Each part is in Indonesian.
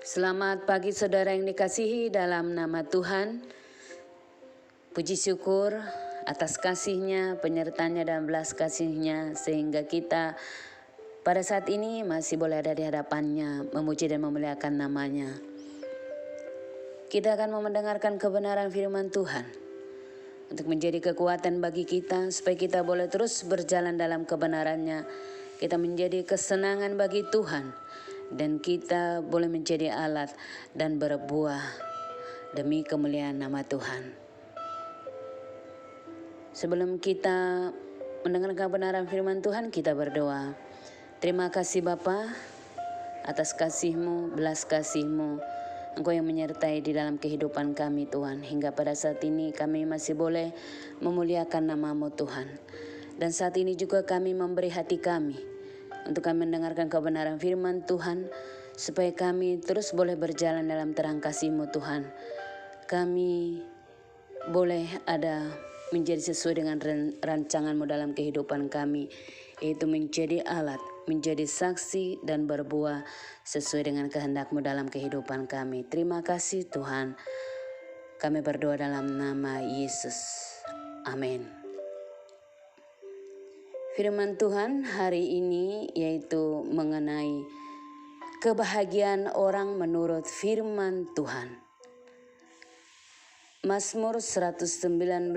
Selamat pagi saudara yang dikasihi dalam nama Tuhan. Puji syukur atas kasih-Nya, penyertanya dan belas kasih-Nya sehingga kita pada saat ini masih boleh ada di hadapan-Nya, memuji dan memuliakan nama-Nya. Kita akan mendengarkan kebenaran firman Tuhan untuk menjadi kekuatan bagi kita supaya kita boleh terus berjalan dalam kebenaran-Nya. Kita menjadi kesenangan bagi Tuhan dan kita boleh menjadi alat dan berbuah demi kemuliaan nama Tuhan. Sebelum kita mendengarkan kebenaran firman Tuhan, kita berdoa. Terima kasih Bapa atas kasih-Mu, belas kasih-Mu, Engkau yang menyertai di dalam kehidupan kami Tuhan. Hingga pada saat ini kami masih boleh memuliakan nama-Mu Tuhan. Dan saat ini juga kami memberi hati kami untuk kami mendengarkan kebenaran firman Tuhan, supaya kami terus boleh berjalan dalam terang kasih-Mu Tuhan. Kami boleh ada menjadi sesuai dengan rancangan-Mu dalam kehidupan kami, yaitu menjadi alat, menjadi saksi dan berbuah sesuai dengan kehendak-Mu dalam kehidupan kami. Terima kasih Tuhan. Kami berdoa dalam nama Yesus. Amin. Firman Tuhan hari ini yaitu mengenai kebahagiaan orang menurut firman Tuhan. Mazmur 119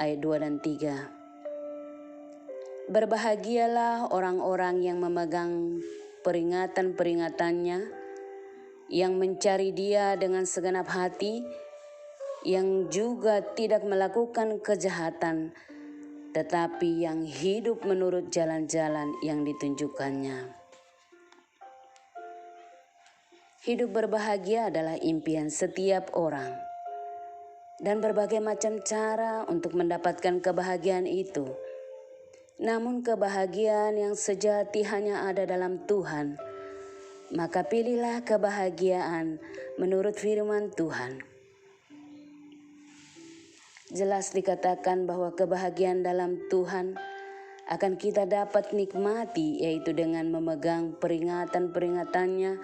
ayat 2 dan 3. Berbahagialah orang-orang yang memegang peringatan-peringatannya, yang mencari Dia dengan segenap hati, yang juga tidak melakukan kejahatan, tetapi yang hidup menurut jalan-jalan yang ditunjukkannya. Hidup berbahagia adalah impian setiap orang, dan berbagai macam cara untuk mendapatkan kebahagiaan itu. Namun kebahagiaan yang sejati hanya ada dalam Tuhan. Maka pilihlah kebahagiaan menurut firman Tuhan. Jelas dikatakan bahwa kebahagiaan dalam Tuhan akan kita dapat nikmati, yaitu dengan memegang peringatan-peringatannya,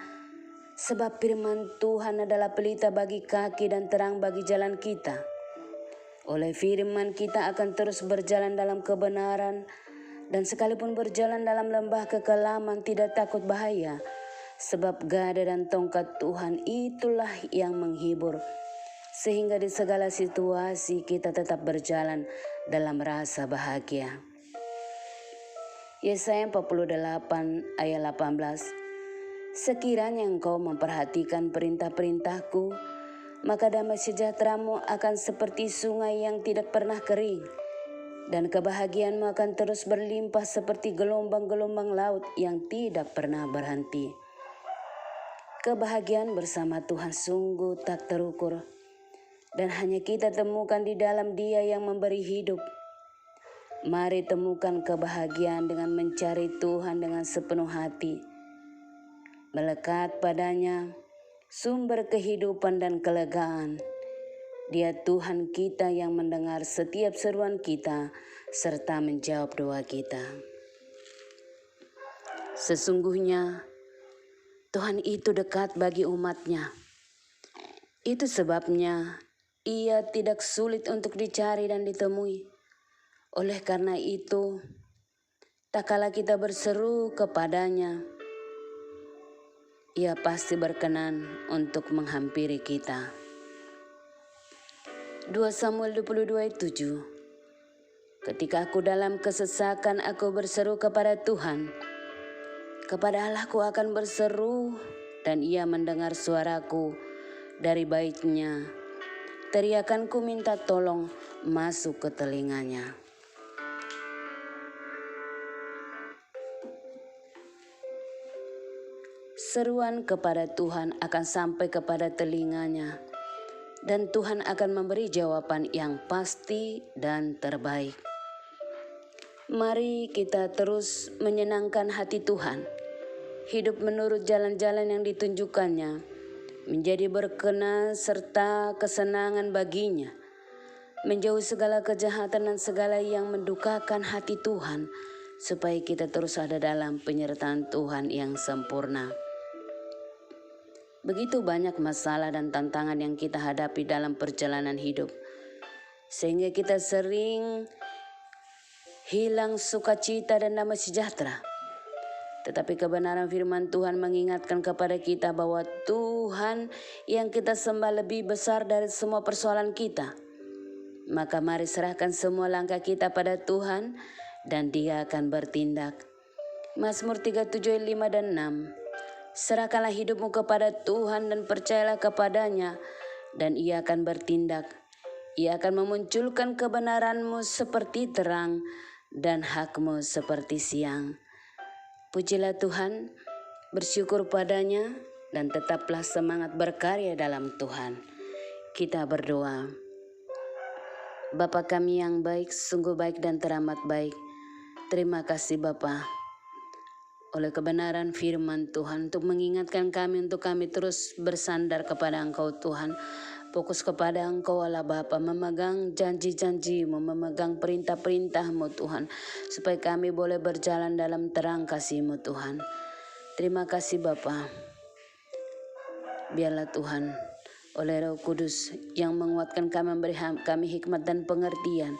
sebab firman Tuhan adalah pelita bagi kaki dan terang bagi jalan kita. Oleh firman kita akan terus berjalan dalam kebenaran, dan sekalipun berjalan dalam lembah kekelaman tidak takut bahaya, sebab gada dan tongkat Tuhan itulah yang menghibur. Sehingga di segala situasi kita tetap berjalan dalam rasa bahagia. Yesaya 48 ayat 18. Sekiranya engkau memperhatikan perintah-perintahku, maka damai sejahteramu akan seperti sungai yang tidak pernah kering, dan kebahagiaanmu akan terus berlimpah seperti gelombang-gelombang laut yang tidak pernah berhenti. Kebahagiaan bersama Tuhan sungguh tak terukur, dan hanya kita temukan di dalam Dia yang memberi hidup. Mari temukan kebahagiaan dengan mencari Tuhan dengan sepenuh hati. Melekat padanya sumber kehidupan dan kelegaan. Dia Tuhan kita yang mendengar setiap seruan kita serta menjawab doa kita. Sesungguhnya Tuhan itu dekat bagi umat-Nya. Itu sebabnya Ia tidak sulit untuk dicari dan ditemui. Oleh karena itu, tak kala kita berseru kepada-Nya, Ia pasti berkenan untuk menghampiri kita. 2 Samuel 22 ayat 7. Ketika aku dalam kesesakan, aku berseru kepada Tuhan. Kepada Allahku akan berseru, dan Ia mendengar suaraku dari bait-Nya. Teriakanku minta tolong masuk ke telinganya. Seruan kepada Tuhan akan sampai kepada telinganya, dan Tuhan akan memberi jawaban yang pasti dan terbaik. Mari kita terus menyenangkan hati Tuhan, hidup menurut jalan-jalan yang ditunjukkannya, menjadi berkenan serta kesenangan baginya, menjauhi segala kejahatan dan segala yang mendukakan hati Tuhan, supaya kita terus ada dalam penyertaan Tuhan yang sempurna. Begitu banyak masalah dan tantangan yang kita hadapi dalam perjalanan hidup, sehingga kita sering hilang sukacita dan damai sejahtera. Tetapi kebenaran firman Tuhan mengingatkan kepada kita bahwa Tuhan yang kita sembah lebih besar dari semua persoalan kita. Maka mari serahkan semua langkah kita pada Tuhan dan Dia akan bertindak. Mazmur 37 ayat 5 dan 6. Serahkanlah hidupmu kepada Tuhan dan percayalah kepadanya, dan Ia akan bertindak. Ia akan memunculkan kebenaranmu seperti terang dan hakmu seperti siang. Pujilah Tuhan, bersyukur padanya, dan tetaplah semangat berkarya dalam Tuhan. Kita berdoa. Bapa kami yang baik, sungguh baik dan teramat baik. Terima kasih Bapa, oleh kebenaran firman Tuhan untuk mengingatkan kami untuk kami terus bersandar kepada Engkau Tuhan. Fokus kepada Engkau Allah Bapa, memegang janji-janji-Mu, memegang perintah-perintah-Mu Tuhan, supaya kami boleh berjalan dalam terang kasih-Mu Tuhan. Terima kasih Bapa. Biarlah Tuhan oleh Roh Kudus yang menguatkan kami, memberi kami hikmat dan pengertian,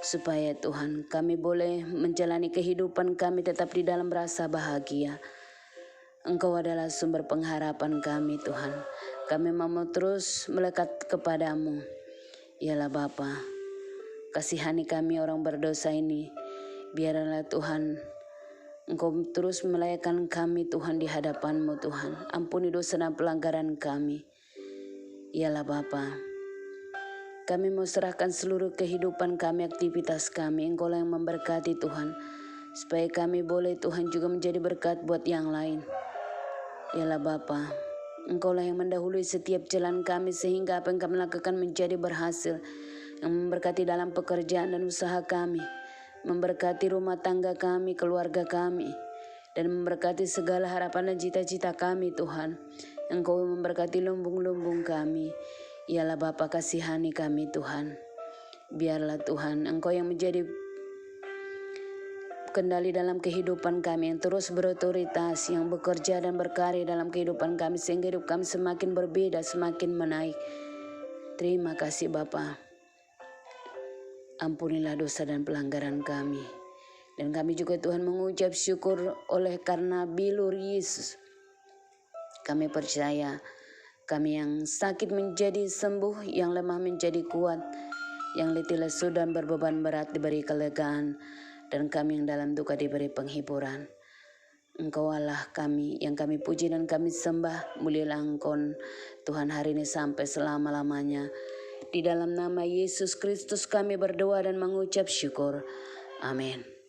supaya Tuhan kami boleh menjalani kehidupan kami tetap di dalam rasa bahagia. Engkau adalah sumber pengharapan kami Tuhan. Kami mau terus melekat kepadamu. Yalah Bapa, kasihani kami orang berdosa ini. Biarlah Tuhan Engkau terus melayakkan kami Tuhan di hadapan-Mu Tuhan. Ampuni dosa dan pelanggaran kami. Yalah Bapa, kami mau serahkan seluruh kehidupan kami, aktivitas kami. Engkau yang memberkati Tuhan, supaya kami boleh Tuhan juga menjadi berkat buat yang lain. Yalah Bapa, Engkau yang mendahului setiap jalan kami, sehingga apa yang kami lakukan menjadi berhasil. Yang memberkati dalam pekerjaan dan usaha kami, memberkati rumah tangga kami, keluarga kami, dan memberkati segala harapan dan cita-cita kami Tuhan. Engkau memberkati lumbung-lumbung kami. Yalah Bapa, kasihani kami Tuhan. Biarlah Tuhan Engkau yang menjadi kendali dalam kehidupan kami, yang terus berotoritas, yang bekerja dan berkarya dalam kehidupan kami, sehingga hidup kami semakin berbeda, semakin menaik. Terima kasih Bapa. Ampunilah dosa dan pelanggaran kami. Dan kami juga Tuhan mengucap syukur oleh karena bilur Yesus. Kami percaya kami yang sakit menjadi sembuh, yang lemah menjadi kuat, yang letih lesu dan berbeban berat diberi kelegaan, dan kami yang dalam duka diberi penghiburan. Engkau Allah kami yang kami puji dan kami sembah. Mulialah Engkau Tuhan hari ini sampai selama-lamanya. Di dalam nama Yesus Kristus kami berdoa dan mengucap syukur. Amin.